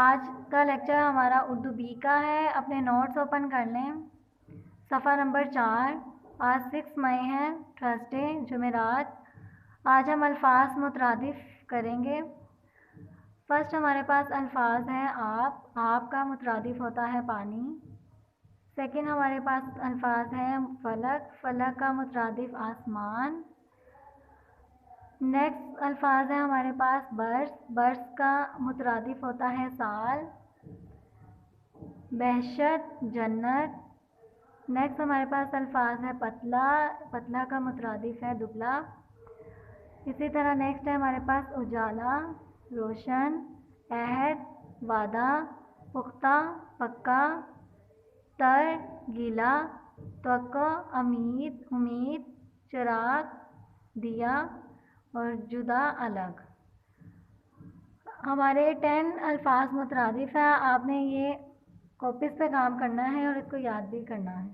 آج کا لیکچر ہمارا اردو بی کا ہے. اپنے نوٹس اوپن کر لیں. صفحہ نمبر 4. آج 6 مئی ہے, تھرسڈے, جمعرات. آج ہم الفاظ مترادف کریں گے. فرسٹ ہمارے پاس الفاظ ہیں آپ. آپ کا مترادف ہوتا ہے پانی. سیکنڈ ہمارے پاس الفاظ ہیں فلک. فلک کا مترادف آسمان. نیکسٹ الفاظ ہیں ہمارے پاس برس. برس کا مترادف ہوتا ہے سال. بہشت, جنت. نیکسٹ ہمارے پاس الفاظ ہے پتلا. پتلا کا مترادف ہے دبلا. اسی طرح نیکسٹ ہے ہمارے پاس اجالا, روشن. عہد, وعدہ. پختہ, پکا. تر, گیلا. توقع, امید. چراغ, دیا. اور جدا, الگ. ہمارے 10 الفاظ مترادف ہیں. آپ نے یہ کاپیز پہ کام کرنا ہے اور اس کو یاد بھی کرنا ہے.